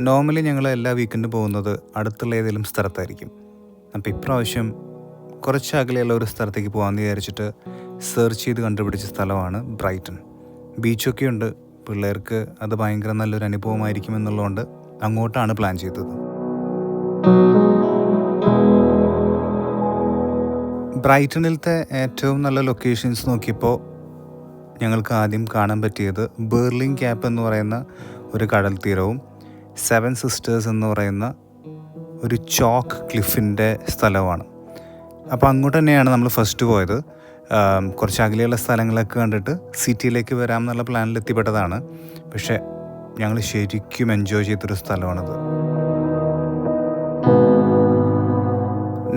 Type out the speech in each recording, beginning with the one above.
Normally ഞങ്ങൾ എല്ലാ വീക്കെൻഡും പോകുന്നത് അടുത്തുള്ള ഏതെങ്കിലും സ്ഥലത്തായിരിക്കും. അപ്പോൾ ഇപ്രാവശ്യം കുറച്ച് അകലെയുള്ള ഒരു സ്ഥലത്തേക്ക് പോകാമെന്ന് വിചാരിച്ചിട്ട് സെർച്ച് ചെയ്ത് കണ്ടുപിടിച്ച സ്ഥലമാണ് ബ്രൈറ്റൺ. ബീച്ചൊക്കെ ഉണ്ട്. പിള്ളേർക്ക് അത് ഭയങ്കര നല്ലൊരു അനുഭവമായിരിക്കും എന്നുള്ളതുകൊണ്ട് അങ്ങോട്ടാണ് പ്ലാൻ ചെയ്തത്. ബ്രൈറ്റണിലത്തെ ഏറ്റവും നല്ല ലൊക്കേഷൻസ് നോക്കിയപ്പോൾ ഞങ്ങൾക്ക് ആദ്യം കാണാൻ പറ്റിയത് ബേർലിംഗ് ക്യാപ്പ് എന്ന് പറയുന്ന ഒരു കടൽ തീരവും 7 സിസ്റ്റേഴ്സ് എന്ന് പറയുന്ന ഒരു ചോക്ക് ക്ലിഫിൻ്റെ സ്ഥലമാണ്. അപ്പോൾ അങ്ങോട്ട് തന്നെയാണ് നമ്മൾ ഫസ്റ്റ് പോയത്. കുറച്ച് അകലെയുള്ള സ്ഥലങ്ങളൊക്കെ കണ്ടിട്ട് സിറ്റിയിലേക്ക് വരാം എന്നുള്ള പ്ലാനിൽ എത്തിപ്പെട്ടതാണ്. പക്ഷേ ഞങ്ങൾ ശരിക്കും എൻജോയ് ചെയ്തൊരു സ്ഥലമാണത്.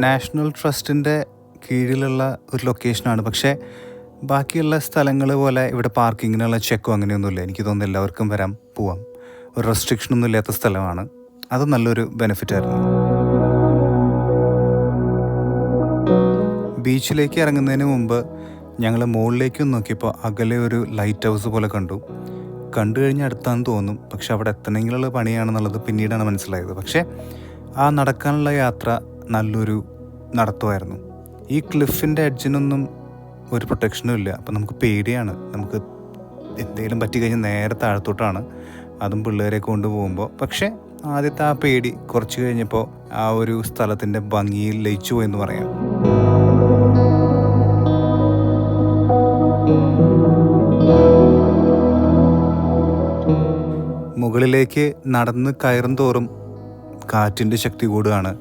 നാഷണൽ ട്രസ്റ്റിൻ്റെ കീഴിലുള്ള ഒരു ലൊക്കേഷനാണ്. പക്ഷേ ബാക്കിയുള്ള സ്ഥലങ്ങൾ പോലെ ഇവിടെ പാർക്കിങ്ങിനുള്ള ചെക്കോ അങ്ങനെയൊന്നുമില്ല. എനിക്ക് തോന്നുന്നു എല്ലാവർക്കും വരാം, പോവാം. ഒരു റെസ്ട്രിക്ഷനൊന്നും ഇല്ലാത്ത സ്ഥലമാണ്. അത് നല്ലൊരു ബെനിഫിറ്റായിരുന്നു. ബീച്ചിലേക്ക് ഇറങ്ങുന്നതിന് മുമ്പ് ഞങ്ങൾ മുകളിലേക്കും നോക്കിയപ്പോൾ അകലെ ഒരു ലൈറ്റ് ഹൗസ് പോലെ കണ്ടു കഴിഞ്ഞാൽ അടുത്താന്ന് തോന്നും. പക്ഷെ അവിടെ എത്തണമെങ്കിലുള്ള പണിയാണെന്നുള്ളത് പിന്നീടാണ് മനസ്സിലായത്. പക്ഷേ ആ നടക്കാനുള്ള യാത്ര നല്ലൊരു നടത്തമായിരുന്നു. ഈ ക്ലിഫിൻ്റെ എഡ്ജിനൊന്നും ഒരു പ്രൊട്ടക്ഷനും ഇല്ല. അപ്പം നമുക്ക് പേടിയാണ്. നമുക്ക് എന്തെങ്കിലും പറ്റിക്കഴിഞ്ഞാൽ നേരെ താഴത്തോട്ടാണ്, അതും പിള്ളേരെ കൊണ്ടുപോകുമ്പോൾ. പക്ഷേ ആദ്യത്തെ ആ പേടി കുറച്ച് കഴിഞ്ഞപ്പോൾ ആ ഒരു സ്ഥലത്തിൻ്റെ ഭംഗിയിൽ ലയിച്ചു പോയെന്ന് പറയാം. മുകളിലേക്ക് നടന്ന് കയറും തോറും കാറ്റിൻ്റെ ശക്തി കൂടുകയാണ്,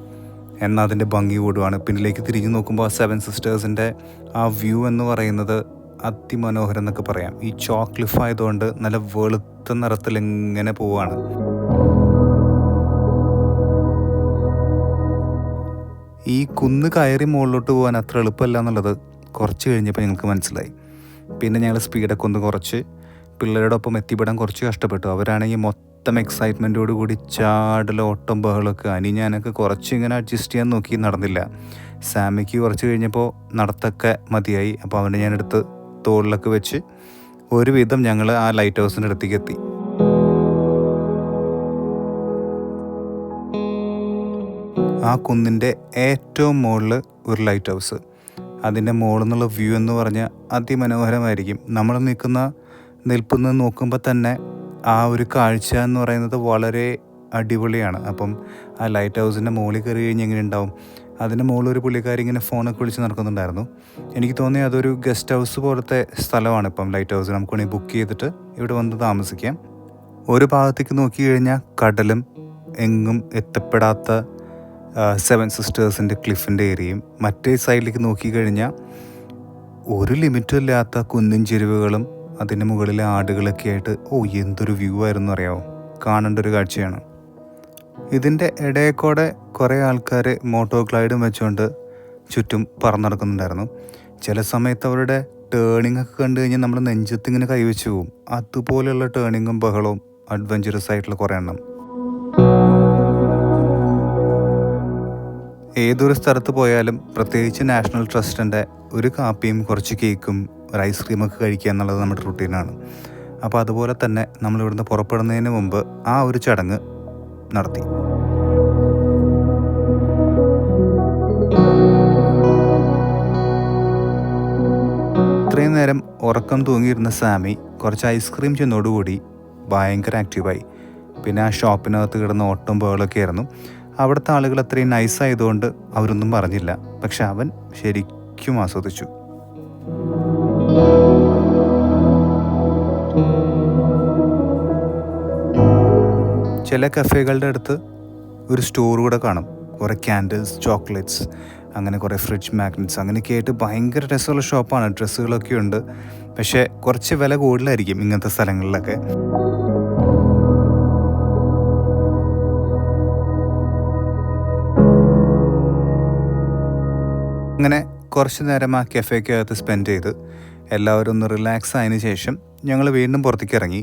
എന്നാൽ അതിൻ്റെ ഭംഗി കൂടുകയാണ്. പിന്നിലേക്ക് തിരിഞ്ഞു നോക്കുമ്പോൾ 7 സിസ്റ്റേഴ്സിൻ്റെ ആ വ്യൂ എന്ന് പറയുന്നത് അതിമനോഹരം എന്നൊക്കെ പറയാം. ഈ ചോക്ക് ക്ലിഫ് ആയതുകൊണ്ട് നല്ല വെളുത്ത നിറത്തിൽ എങ്ങനെ പോവാണ്. ഈ കുന്ന് കയറി മുകളിലോട്ട് പോകാൻ അത്ര എളുപ്പമല്ല എന്നുള്ളത് കുറച്ച് കഴിഞ്ഞപ്പോൾ ഞങ്ങൾക്ക് മനസ്സിലായി. പിന്നെ ഞങ്ങൾ സ്പീഡൊക്കെ ഒന്ന് കുറച്ച് പിള്ളേരുടെ ഒപ്പം എത്തിപ്പെടാൻ കുറച്ച് കഷ്ടപ്പെട്ടു. അവരാണെങ്കിൽ മൊത്തം എക്സൈറ്റ്മെൻറ്റോട് കൂടി ചാടൽ, ഓട്ടം, ബഹളമൊക്കെ. ഞാനൊക്കെ കുറച്ച് ഇങ്ങനെ അഡ്ജസ്റ്റ് ചെയ്യാൻ നോക്കി, നടന്നില്ല. സാമിക്ക് കുറച്ച് കഴിഞ്ഞപ്പോൾ നടത്തൊക്കെ മതിയായി. അപ്പോൾ അവനെ ഞാനെടുത്ത് തോളിലൊക്കെ വെച്ച് ഒരുവിധം ഞങ്ങൾ ആ ലൈറ്റ് ഹൗസിൻ്റെ അടുത്തേക്ക് എത്തി. ആ കുന്നിൻ്റെ ഏറ്റവും മുകളിൽ ഒരു ലൈറ്റ് ഹൗസ്. അതിൻ്റെ മുകളിൽ നിന്നുള്ള വ്യൂ എന്ന് പറഞ്ഞാൽ അതിമനോഹരമായിരിക്കും. നമ്മൾ നിൽപ്പുന്ന നോക്കുമ്പോൾ തന്നെ ആ ഒരു കാഴ്ച എന്ന് പറയുന്നത് വളരെ അടിപൊളിയാണ്. അപ്പം ആ ലൈറ്റ് ഹൗസിൻ്റെ മുകളിൽ കയറി കഴിഞ്ഞാൽ എങ്ങനെ ഉണ്ടാവും. അതിൻ്റെ മുകളിൽ ഒരു പുള്ളിക്കാരി ഇങ്ങനെ ഫോണൊക്കെ വിളിച്ച് നടക്കുന്നുണ്ടായിരുന്നു. എനിക്ക് തോന്നി അതൊരു ഗസ്റ്റ് ഹൗസ് പോലത്തെ സ്ഥലമാണ്. ഇപ്പം ലൈറ്റ് ഹൗസ് നമുക്ക് വേണമെങ്കിൽ ബുക്ക് ചെയ്തിട്ട് ഇവിടെ വന്ന് താമസിക്കാം. ഒരു ഭാഗത്തേക്ക് നോക്കി കഴിഞ്ഞാൽ കടലും എങ്ങും എത്തപ്പെടാത്ത 7 സിസ്റ്റേഴ്സിൻ്റെ ക്ലിഫിൻ്റെ ഏരിയയും, മറ്റേ സൈഡിലേക്ക് നോക്കിക്കഴിഞ്ഞാൽ ഒരു ലിമിറ്റും ഇല്ലാത്ത കുന്നിൻ ചെരുവുകളും അതിന് മുകളിലെ ആടുകളൊക്കെ ആയിട്ട് എന്തൊരു വ്യൂ ആയിരുന്നു അറിയാമോ. കാണേണ്ട ഒരു കാഴ്ചയാണ്. ഇതിൻ്റെ ഇടയിൽക്കൂടെ കുറേ ആൾക്കാർ മോട്ടോ ഗ്ലൈഡും വെച്ചുകൊണ്ട് ചുറ്റും പറന്നിറക്കുന്നുണ്ടായിരുന്നു. ചില സമയത്ത് അവരുടെ ടേണിംഗ് ഒക്കെ കണ്ടു കഴിഞ്ഞാൽ നമ്മൾ നെഞ്ചത്തിങ്ങനെ കൈവച്ച് പോവും. അതുപോലെയുള്ള ടേണിങ്ങും ബഹളവും അഡ്വഞ്ചറസ് ആയിട്ടുള്ള കുറേ എണ്ണം. ഏതൊരു സ്ഥലത്ത് പോയാലും പ്രത്യേകിച്ച് നാഷണൽ ട്രസ്റ്റിൻ്റെ ഒരു കാപ്പിയും കുറച്ച് കേക്കും ഒരു ഐസ്ക്രീമൊക്കെ കഴിക്കുക എന്നുള്ളത് നമ്മുടെ റുട്ടീനാണ്. അപ്പോൾ അതുപോലെ തന്നെ നമ്മളിവിടുന്ന് പുറപ്പെടുന്നതിന് മുമ്പ് ആ ഒരു ചടങ്ങ് നടത്തി. ഇത്രയും നേരം ഉറക്കം തൂങ്ങിയിരുന്ന സാമി കുറച്ച് ഐസ്ക്രീം ചെന്നോടുകൂടി ഭയങ്കര ആക്റ്റീവായി. പിന്നെ ആ ഷോപ്പിനകത്ത് കിടന്ന ഓട്ടം ബഹളമൊക്കെ ആയിരുന്നു. അവിടുത്തെ ആളുകൾ അത്രയും നൈസായതുകൊണ്ട് അവരൊന്നും പറഞ്ഞില്ല. പക്ഷെ അവൻ ശരിക്കും ആസ്വദിച്ചു. ചില കഫേകളുടെ അടുത്ത് ഒരു സ്റ്റോർ കൂടെ കാണും. കുറേ ക്യാൻഡിൽസ്, ചോക്ലേറ്റ്സ്, അങ്ങനെ കുറേ ഫ്രിഡ്ജ് മാഗ്നറ്റ്സ് അങ്ങനെയൊക്കെ ആയിട്ട് ഭയങ്കര രസമുള്ള ഷോപ്പാണ്. ഡ്രസ്സുകളൊക്കെ ഉണ്ട്. പക്ഷേ കുറച്ച് വില കൂടുതലായിരിക്കും ഇങ്ങനത്തെ സ്ഥലങ്ങളിലൊക്കെ. അങ്ങനെ കുറച്ച് നേരം ആ കഫേക്കകത്ത് സ്പെൻഡ് ചെയ്ത് എല്ലാവരും ഒന്ന് റിലാക്സ് ആയതിനു ശേഷം ഞങ്ങൾ വീണ്ടും പുറത്തേക്ക് ഇറങ്ങി.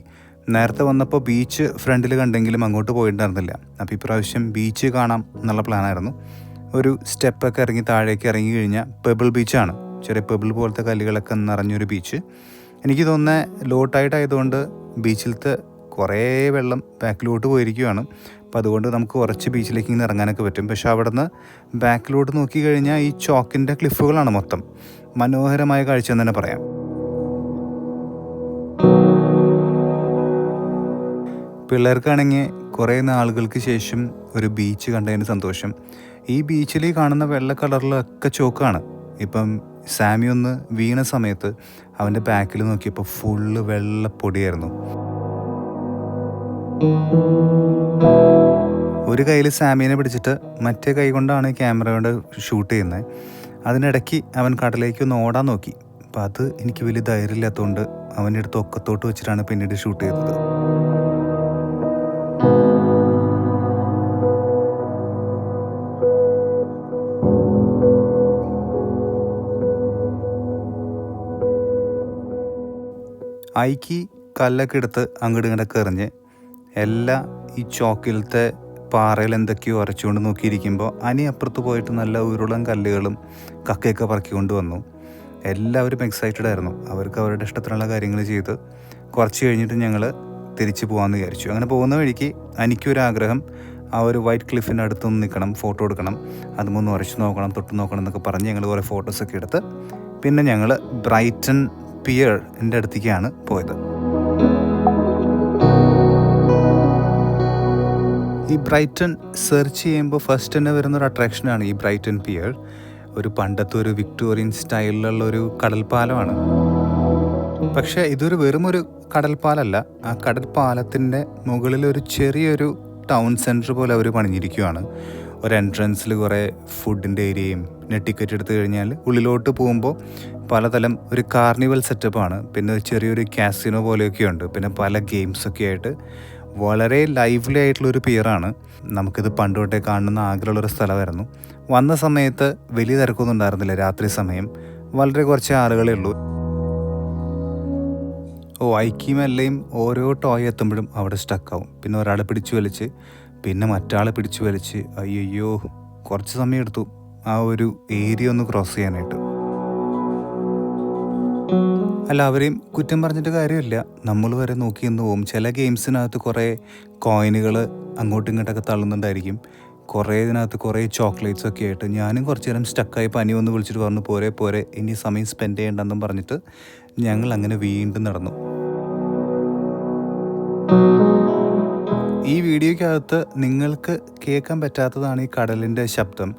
നേരത്തെ വന്നപ്പോൾ ബീച്ച് ഫ്രണ്ടിൽ കണ്ടെങ്കിലും അങ്ങോട്ട് പോയിട്ടുണ്ടായിരുന്നില്ല. അപ്പോൾ ഇപ്രാവശ്യം ബീച്ച് കാണാം എന്നുള്ള പ്ലാനായിരുന്നു. ഒരു സ്റ്റെപ്പൊക്കെ ഇറങ്ങി താഴേക്ക് ഇറങ്ങി കഴിഞ്ഞാൽ പെബിൾ ബീച്ചാണ്. ചെറിയ പെബിൾ പോലത്തെ കല്ലുകളൊക്കെ നിറഞ്ഞൊരു ബീച്ച്. എനിക്ക് തോന്നുന്നത് ലോ ടൈഡ് ആയതുകൊണ്ട് ബീച്ചിലത്തെ കുറേ വെള്ളം ബാക്കിലോട്ട് പോയിരിക്കുകയാണ്. അപ്പോൾ അതുകൊണ്ട് നമുക്ക് കുറച്ച് ബീച്ചിലേക്ക് ഇങ്ങനെ ഇറങ്ങാനൊക്കെ പറ്റും. പക്ഷെ അവിടെ നിന്ന് ബാക്കിലോട്ട് നോക്കിക്കഴിഞ്ഞാൽ ഈ ചോക്കിൻ്റെ ക്ലിഫുകളാണ് മൊത്തം. മനോഹരമായ കാഴ്ച എന്ന് തന്നെ പറയാം. പിള്ളേർക്കാണെങ്കിൽ കുറേ നാളുകൾക്ക് ശേഷം ഒരു ബീച്ച് കണ്ടതിന് സന്തോഷം. ഈ ബീച്ചിൽ കാണുന്ന വെള്ള കളറിലൊക്കെ ചോക്കാണ്. ഇപ്പം സാമി ഒന്ന് വീണ സമയത്ത് അവൻ്റെ ബാക്കിൽ നോക്കിയപ്പോൾ ഫുള്ള് വെള്ളപ്പൊടിയായിരുന്നു. ഒരു കയ്യിൽ സാമീനെ പിടിച്ചിട്ട് മറ്റേ കൈ കൊണ്ടാണ് ക്യാമറ കൊണ്ട് ഷൂട്ട് ചെയ്യുന്നത്. അതിനിടയ്ക്ക് അവൻ കടലേക്ക് ഒന്ന് ഓടാൻ നോക്കി. അപ്പം അത് എനിക്ക് വലിയ ധൈര്യമില്ലാത്തതുകൊണ്ട് അവൻ്റെ അടുത്ത് ഒക്കത്തോട്ട് വെച്ചിട്ടാണ് പിന്നീട് ഷൂട്ട് ചെയ്തത്. ഐക്ക് കല്ലൊക്കെ എടുത്ത് അങ്ങോട്ട് ഇങ്ങോട്ടൊക്കെ എറിഞ്ഞ് ഈ ചോക്കിലത്തെ പാറയിൽ എന്തൊക്കെയോ ഉരച്ചുകൊണ്ട് നോക്കിയിരിക്കുമ്പോൾ അനി അപ്പുറത്ത് പോയിട്ട് നല്ല ഉരുളൻ കല്ലുകളും കക്കയൊക്കെ പറക്കിക്കൊണ്ട് വന്നു. എല്ലാവരും എക്സൈറ്റഡ് ആയിരുന്നു. അവർക്ക് അവരുടെ ഇഷ്ടത്തിനുള്ള കാര്യങ്ങൾ ചെയ്ത് കുറച്ച് കഴിഞ്ഞിട്ട് ഞങ്ങൾ തിരിച്ച് പോകാമെന്ന് വിചാരിച്ചു. അങ്ങനെ പോകുന്ന വഴിക്ക് എനിക്കൊരാഗ്രഹം ആ ഒരു വൈറ്റ് ക്ലിഫിൻ്റെ അടുത്തൊന്ന് നിൽക്കണം, ഫോട്ടോ എടുക്കണം, അതുമൊന്ന് ഉരച്ച് നോക്കണം, തൊട്ട് നോക്കണം എന്നൊക്കെ പറഞ്ഞ് ഞങ്ങൾ കുറേ ഫോട്ടോസൊക്കെ എടുത്ത് പിന്നെ ഞങ്ങൾ ബ്രൈറ്റൺ പിയറിൻ്റെ അടുത്തേക്കാണ് പോയത്. ഈ ബ്രൈറ്റൺ സെർച്ച് ചെയ്യുമ്പോൾ ഫസ്റ്റ് തന്നെ വരുന്നൊരു അട്രാക്ഷനാണ് ഈ ബ്രൈറ്റൺ പിയർ. ഒരു പണ്ടത്തെ ഒരു വിക്ടോറിയൻ സ്റ്റൈലിലുള്ള ഒരു കടൽപ്പാലമാണ്. പക്ഷേ ഇതൊരു വെറുമൊരു കടൽപ്പാലല്ല. ആ കടൽപ്പാലത്തിൻ്റെ മുകളിൽ ഒരു ചെറിയൊരു ടൗൺ സെൻറ്റർ പോലെ അവർ പണിഞ്ഞിരിക്കുകയാണ്. ഒരു എൻട്രൻസിൽ കുറേ ഫുഡിൻ്റെ ഏരിയയും, പിന്നെ ടിക്കറ്റ് എടുത്തു കഴിഞ്ഞാൽ ഉള്ളിലോട്ട് പോകുമ്പോൾ പലതരം ഒരു കാർണിവൽ സെറ്റപ്പാണ്. പിന്നെ ചെറിയൊരു കാസിനോ പോലെയൊക്കെയുണ്ട്. പിന്നെ പല ഗെയിംസൊക്കെ ആയിട്ട് വളരെ ലൈവ്ലി ആയിട്ടുള്ളൊരു പിയറാണ്. നമുക്കിത് പണ്ട് തൊട്ടേ കാണുന്ന ആഗ്രഹമുള്ളൊരു സ്ഥലമായിരുന്നു. വന്ന സമയത്ത് വലിയ തിരക്കൊന്നും ഉണ്ടായിരുന്നില്ല. രാത്രി സമയം വളരെ കുറച്ച് ആളുകളേ ഉള്ളൂ. ഐക്കിയുമെല്ലാം ഓരോ ടോയ് എത്തുമ്പോഴും അവിടെ സ്റ്റക്കാവും. പിന്നെ ഒരാളെ പിടിച്ചു വലിച്ച് പിന്നെ മറ്റാളെ പിടിച്ചു വലിച്ച് അയ്യോ കുറച്ച് സമയം എടുത്തു ആ ഒരു ഏരിയ ഒന്ന് ക്രോസ് ചെയ്യാനായിട്ട്. അല്ല, അവരെയും കുറ്റം പറഞ്ഞിട്ട് കാര്യമില്ല. നമ്മൾ വരെ നോക്കി നിന്ന് പോകും. ചില ഗെയിംസിനകത്ത് കുറേ കോയിനുകൾ അങ്ങോട്ടും ഇങ്ങോട്ടൊക്കെ തള്ളുന്നുണ്ടായിരിക്കും. കുറേ ഇതിനകത്ത് കുറേ ചോക്ലേറ്റ്സ് ഒക്കെ ആയിട്ട് ഞാനും കുറച്ച് നേരം സ്റ്റക്കായി പനി വന്ന് വിളിച്ചിട്ട് പറഞ്ഞു പോരെ ഇനി സമയം സ്പെൻഡ് ചെയ്യേണ്ടെന്നും പറഞ്ഞിട്ട് ഞങ്ങൾ അങ്ങനെ വീണ്ടും നടന്നു. ഈ വീഡിയോയ്ക്കകത്ത് നിങ്ങൾക്ക് കേൾക്കാൻ പറ്റാത്തതാണ് ഈ കടലിൻ്റെ ശബ്ദം.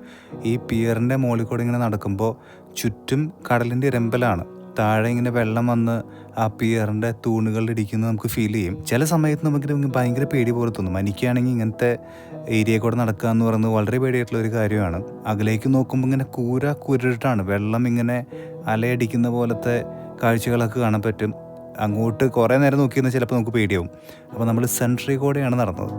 ഈ പിയറിൻ്റെ മുകളിൽ കൂടെ ഇങ്ങനെ നടക്കുമ്പോൾ ചുറ്റും കടലിൻ്റെ ഇരമ്പലാണ്. താഴെ ഇങ്ങനെ വെള്ളം വന്ന് ആ പിയറിൻ്റെ തൂണുകളിൽ ഇടിക്കുന്നത് നമുക്ക് ഫീൽ ചെയ്യും. ചില സമയത്ത് നമുക്ക് ഭയങ്കര പേടി പോലെ തോന്നും. എനിക്കാണെങ്കിൽ ഇങ്ങനത്തെ ഏരിയയിൽ കൂടെ നടക്കുക എന്ന് പറയുന്നത് വളരെ പേടിയായിട്ടുള്ളൊരു കാര്യമാണ്. അകലേക്ക് നോക്കുമ്പോൾ ഇങ്ങനെ കൂരിട്ടാണ് വെള്ളം ഇങ്ങനെ അലയടിക്കുന്ന പോലത്തെ കാഴ്ചകളൊക്കെ കാണാൻ പറ്റും. അങ്ങോട്ട് കുറേ നേരം നോക്കിയെന്ന് ചിലപ്പോൾ നമുക്ക് പേടിയാവും. അപ്പോൾ നമ്മൾ സെൻട്രി കൂടെയാണ് നടന്നത്.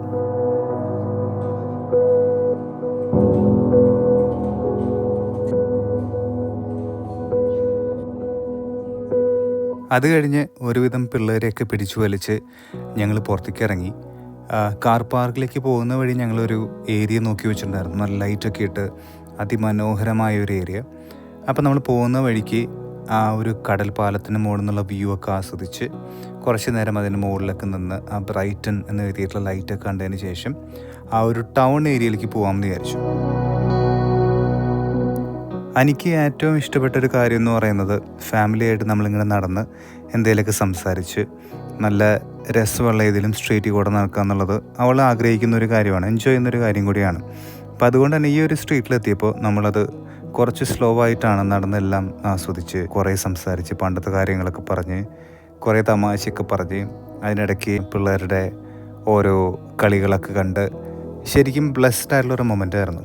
അത് കഴിഞ്ഞ് ഒരുവിധം പിള്ളേരെയൊക്കെ പിടിച്ചു വലിച്ച് ഞങ്ങൾ പുറത്തേക്ക് ഇറങ്ങി. കാർ പാർക്കിലേക്ക് പോകുന്ന വഴി ഞങ്ങളൊരു ഏരിയ നോക്കി വെച്ചിട്ടുണ്ടായിരുന്നു. നല്ല ലൈറ്റൊക്കെ ഇട്ട് അതിമനോഹരമായ ഒരു ഏരിയ. അപ്പോൾ നമ്മൾ പോകുന്ന വഴിക്ക് ആ ഒരു കടൽ പാലത്തിന് മുകളിൽ നിന്നുള്ള വ്യൂ ഒക്കെ ആസ്വദിച്ച് കുറച്ച് നേരം അതിന് മുകളിലൊക്കെ നിന്ന് ആ ബ്രൈറ്റൺ എന്ന് എഴുതിയിട്ടുള്ള ലൈറ്റൊക്കെ കണ്ടതിന് ശേഷം ആ ഒരു ടൗൺ ഏരിയയിലേക്ക് പോകാമെന്ന് വിചാരിച്ചു. എനിക്ക് ഏറ്റവും ഇഷ്ടപ്പെട്ടൊരു കാര്യം എന്ന് പറയുന്നത് ഫാമിലിയായിട്ട് നമ്മളിങ്ങനെ നടന്ന് എന്തെങ്കിലുമൊക്കെ സംസാരിച്ച് നല്ല രസമുള്ള ഏതെങ്കിലും സ്ട്രീറ്റിൽ കൂടെ നടക്കുക എന്നുള്ളത് അവൾ ആഗ്രഹിക്കുന്ന ഒരു കാര്യമാണ്, എൻജോയ് ചെയ്യുന്നൊരു കാര്യം കൂടിയാണ്. അപ്പോൾ അതുകൊണ്ട് തന്നെ ഈ ഒരു സ്ട്രീറ്റിലെത്തിയപ്പോൾ നമ്മളത് കുറച്ച് സ്ലോ ആയിട്ടാണ് നടന്നെല്ലാം ആസ്വദിച്ച് കുറേ സംസാരിച്ച് പണ്ടത്തെ കാര്യങ്ങളൊക്കെ പറഞ്ഞ് കുറേ തമാശയൊക്കെ പറഞ്ഞ് അതിനിടയ്ക്ക് പിള്ളേരുടെ ഓരോ കളികളൊക്കെ കണ്ട് ശരിക്കും ബ്ലെസ്ഡ് ആയിട്ടുള്ളൊരു മൊമെൻ്റ് ആയിരുന്നു.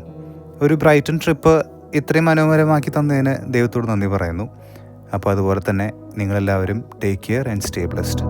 ഒരു ബ്രൈറ്റൺ ട്രിപ്പ് ഇത്രയും മനോഹരമാക്കി തന്നതിന് ദൈവത്തോട് നന്ദി പറയുന്നു. അപ്പോൾ അതുപോലെ തന്നെ നിങ്ങളെല്ലാവരും take care and stay blessed.